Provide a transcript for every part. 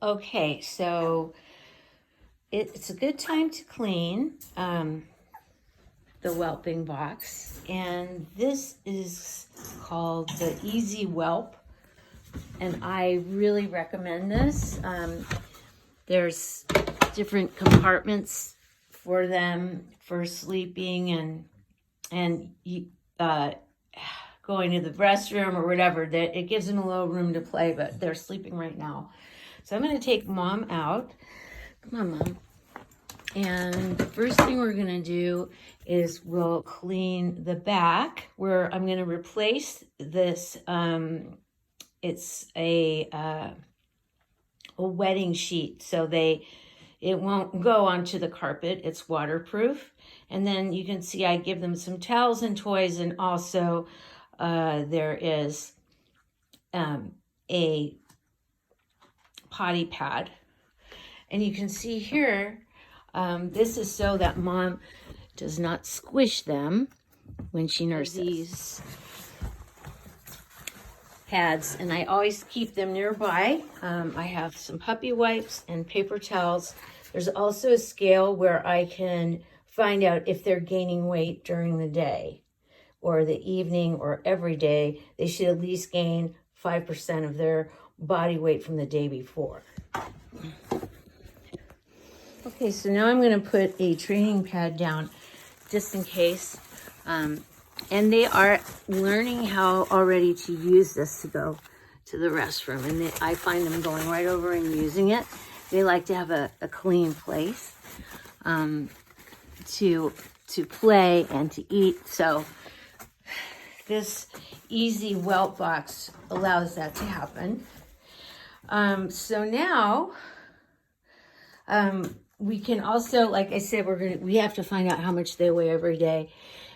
Okay, so it's a good time to clean the whelping box, and this is called the Easy Whelp, and I really recommend this. There's different compartments for them for sleeping and going to the restroom or whatever. That it gives them a little room to play, but they're sleeping right now. So I'm going to take Mom out. Come on, Mom. And the first thing we're going to do is we'll clean the back, where I'm going to replace this. It's a wetting sheet, so it won't go onto the carpet. It's waterproof. And then you can see I give them some towels and toys, and also there is a potty pad. And you can see here, this is so that Mom does not squish them when she nurses. These pads, and I always keep them nearby. I have some puppy wipes and paper towels. There's also a scale where I can find out if they're gaining weight during the day or the evening or every day. They should at least gain 5% of their body weight from the day before. Okay, so now I'm going to put a training pad down just in case. And they are learning how already to use this to go to the restroom. And I find them going right over and using it. They like to have a clean place to play and to eat. So this Easy Whelp box allows that to happen. So now we can also, like I said, we have to find out how much they weigh every day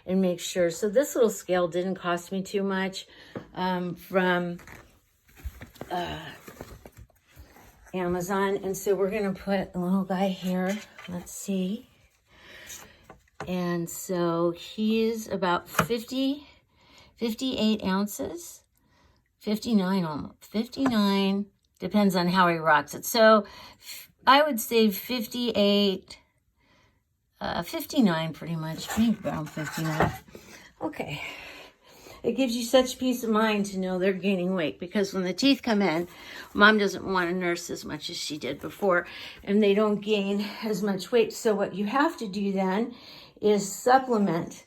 and make sure. So this little scale didn't cost me too much from Amazon. And so we're going to put a little guy here. Let's see. And so he's about 58 ounces, 59 almost, 59, depends on how he rocks it. So I would say 58, 59 pretty much, maybe around 59. Okay. It gives you such peace of mind to know they're gaining weight, because when the teeth come in, Mom doesn't want to nurse as much as she did before, and they don't gain as much weight. So what you have to do then is supplement,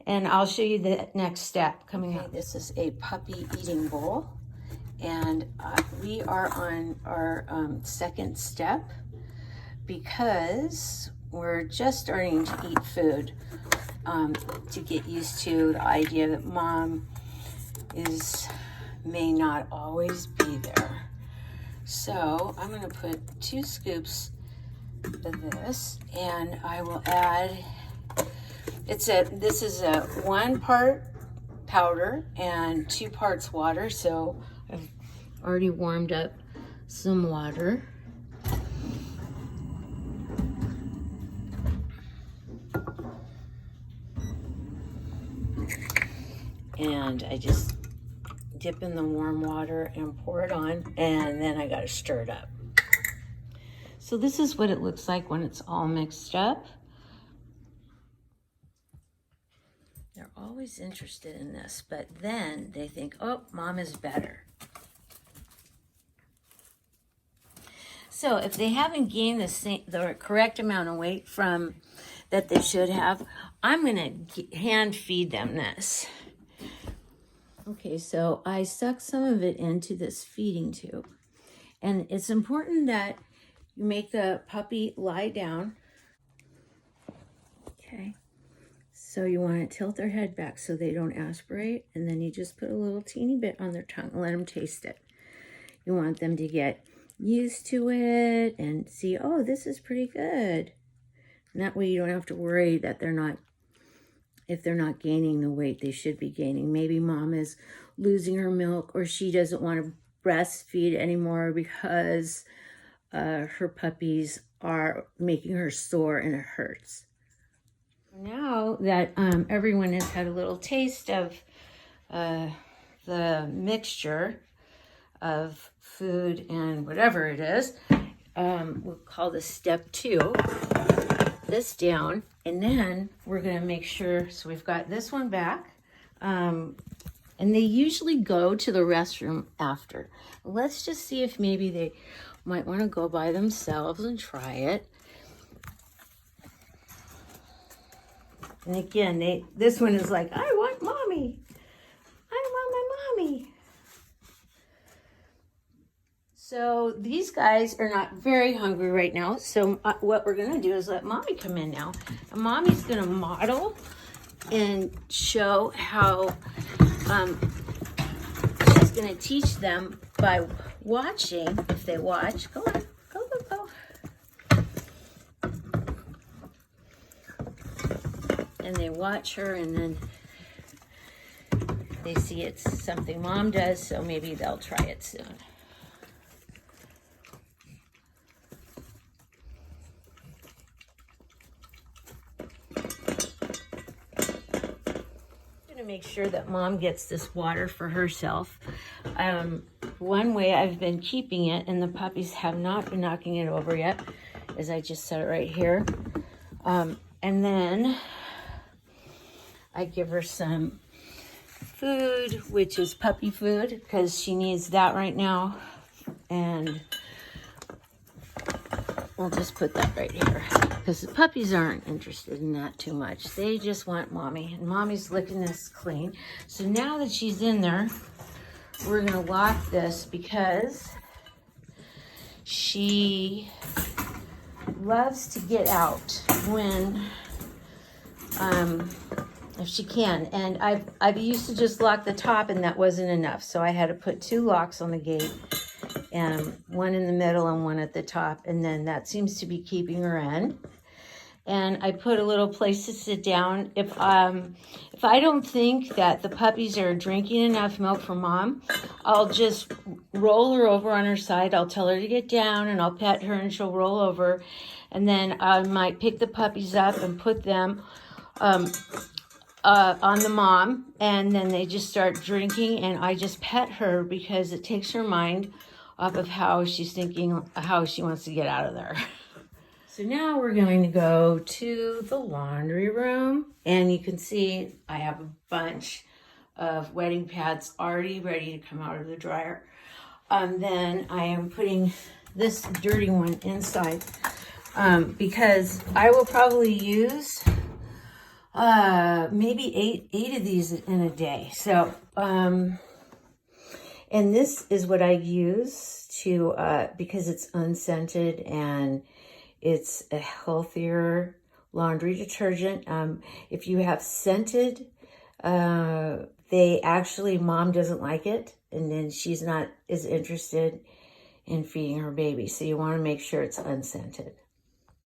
and I'll show you the next step coming up. This is a puppy eating bowl, and we are on our second step because we're just starting to eat food. To get used to the idea that Mom may not always be there. So I'm going to put 2 scoops of this, and I will add. This is a 1 part powder and 2 parts water. So I've already warmed up some water. And I just dip in the warm water and pour it on, and then I got to stir it up. So this is what it looks like when it's all mixed up. They're always interested in this, but then they think, oh, Mom is better. So if they haven't gained the correct amount of weight from that they should have, I'm going to hand feed them this. Okay, so I suck some of it into this feeding tube. And it's important that you make the puppy lie down. Okay, so you want to tilt their head back so they don't aspirate. And then you just put a little teeny bit on their tongue and let them taste it. You want them to get used to it and see, oh, this is pretty good. And that way you don't have to worry that if they're not gaining the weight they should be gaining. Maybe Mom is losing her milk, or she doesn't want to breastfeed anymore because her puppies are making her sore and it hurts. Now that everyone has had a little taste of the mixture of food and whatever it is, we'll call this step 2, this down, and then we're gonna make sure, so we've got this one back, and they usually go to the restroom after. Let's just see if maybe they might wanna go by themselves and try it. And again, this one is like, I want mommy. I want my mommy. So these guys are not very hungry right now. So what we're gonna do is let mommy come in now. And mommy's gonna model and show how, she's gonna teach them by watching. If they watch, go on, go, go, go. And they watch her, and then they see it's something mom does, so maybe they'll try it soon. Make sure that mom gets this water for herself. One way I've been keeping it, and the puppies have not been knocking it over yet, is I just set it right here. And then I give her some food, which is puppy food, because she needs that right now. And we'll just put that right here, because the puppies aren't interested in that too much. They just want mommy, and mommy's licking this clean. So now that she's in there, we're gonna lock this, because she loves to get out when, if she can. And I've used to just lock the top, and that wasn't enough. So I had to put 2 locks on the gate, and one in the middle and one at the top, and then that seems to be keeping her in. And I put a little place to sit down. If I don't think that the puppies are drinking enough milk for mom, I'll just roll her over on her side. I'll tell her to get down, and I'll pet her, and she'll roll over. And then I might pick the puppies up and put them on the mom, and then they just start drinking, and I just pet her, because it takes her mind off of how she's thinking, how she wants to get out of there. So now we're going to go to the laundry room, and you can see I have a bunch of wetting pads already ready to come out of the dryer. Then I am putting this dirty one inside, because I will probably use maybe eight of these in a day. So, and this is what I use to, because it's unscented and it's a healthier laundry detergent. If you have scented, mom doesn't like it, and then she's not as interested in feeding her baby. So you want to make sure it's unscented.